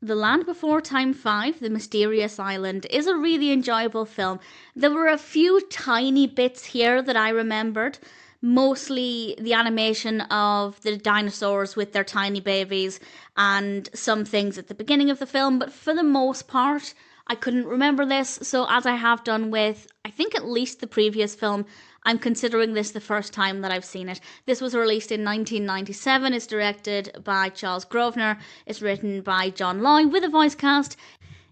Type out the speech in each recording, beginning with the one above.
The Land Before Time 5, The Mysterious Island, is a really enjoyable film. There were a few tiny bits here that I remembered, mostly the animation of the dinosaurs with their tiny babies and some things at the beginning of the film, but for the most part, I couldn't remember this, so as I have done with, I think at least the previous film, I'm considering this the first time that I've seen it. This was released in 1997. It's directed by Charles Grosvenor. It's written by John Loy with a voice cast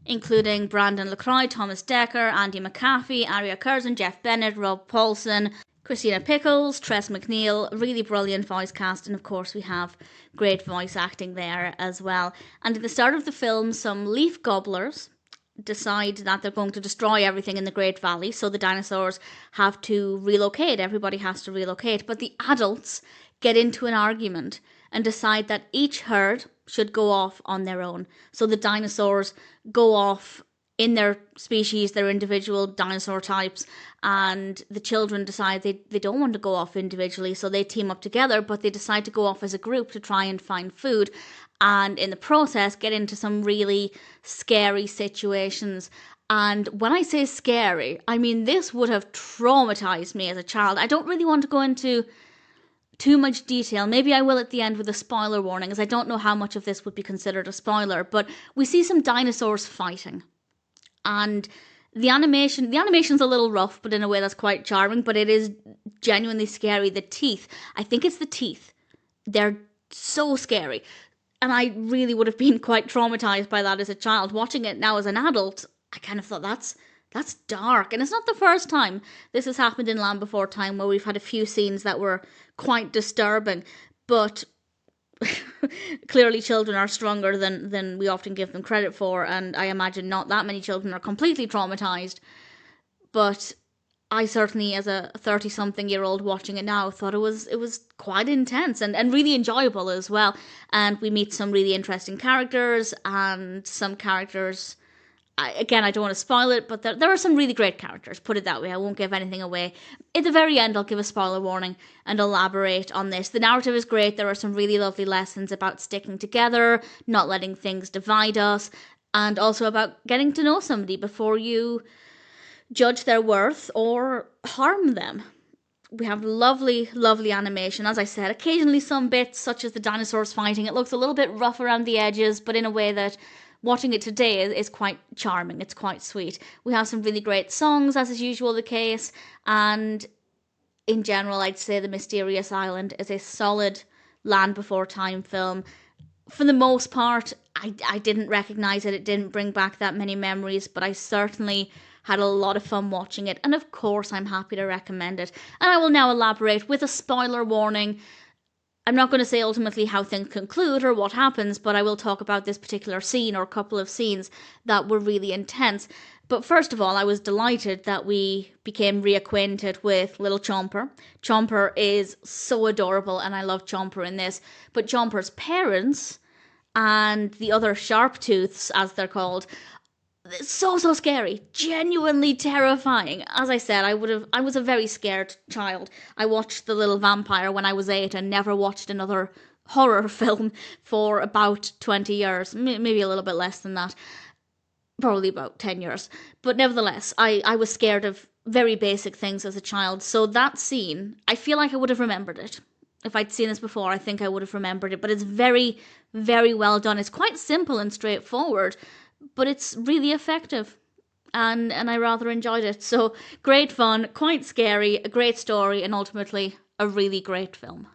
including Brandon LaCroix, Thomas Dekker, Anndi McAfee, Aria Curzon, Jeff Bennett, Rob Paulsen, Christina Pickles, Tress MacNeille. Really brilliant voice cast, and of course we have great voice acting there as well. And at the start of the film, some leaf gobblers decide that they're going to destroy everything in the Great Valley, so the dinosaurs have to relocate. Everybody has to relocate, but the adults get into an argument and decide that each herd should go off on their own. So the dinosaurs go off in their species, their individual dinosaur types, and the children decide they don't want to go off individually, so they team up together, but they decide to go off as a group to try and find food, and in the process get into some really scary situations. And when I say scary, I mean this would have traumatized me as a child. I don't really want to go into too much detail. Maybe I will at the end with a spoiler warning, as I don't know how much of this would be considered a spoiler, but we see some dinosaurs fighting. And the animation's a little rough, but in a way that's quite charming, but it is genuinely scary. The teeth, I think it's the teeth. They're so scary. And I really would have been quite traumatized by that as a child. Watching it now as an adult, I kind of thought that's dark. And it's not the first time this has happened in Land Before Time, where we've had a few scenes that were quite disturbing. But clearly children are stronger than we often give them credit for, and I imagine not that many children are completely traumatized. But I certainly, as a 30-something-year-old watching it now, thought it was quite intense and really enjoyable as well. And we meet some really interesting characters, and some characters, I don't want to spoil it, but there are some really great characters, put it that way. I won't give anything away. At the very end, I'll give a spoiler warning and elaborate on this. The narrative is great. There are some really lovely lessons about sticking together, not letting things divide us, and also about getting to know somebody before you judge their worth or harm them. We have lovely, lovely animation. As I said, occasionally some bits, such as the dinosaurs fighting, it looks a little bit rough around the edges, but in a way that watching it today is quite charming. It's quite sweet. We have some really great songs, as is usual the case, and in general, I'd say The Mysterious Island is a solid Land Before Time film. For the most part, I didn't recognise it. It didn't bring back that many memories, but I certainly had a lot of fun watching it, and of course I'm happy to recommend it. And I will now elaborate with a spoiler warning. I'm not going to say ultimately how things conclude or what happens, but I will talk about this particular scene or couple of scenes that were really intense. But first of all, I was delighted that we became reacquainted with little Chomper. Chomper is so adorable, and I love Chomper in this. But Chomper's parents and the other Sharptooths, as they're called, so scary, genuinely terrifying. As I said, I was a very scared child. I watched The Little Vampire when I was 8 and never watched another horror film for about 20 years, maybe a little bit less than that, probably about 10 years. But nevertheless, I was scared of very basic things as a child. So that scene, I feel like I would have remembered it. If I'd seen this before, I think I would have remembered it. But it's very, very well done. It's quite simple and straightforward, but it's really effective, and I rather enjoyed it. So great fun, quite scary, a great story, and ultimately a really great film.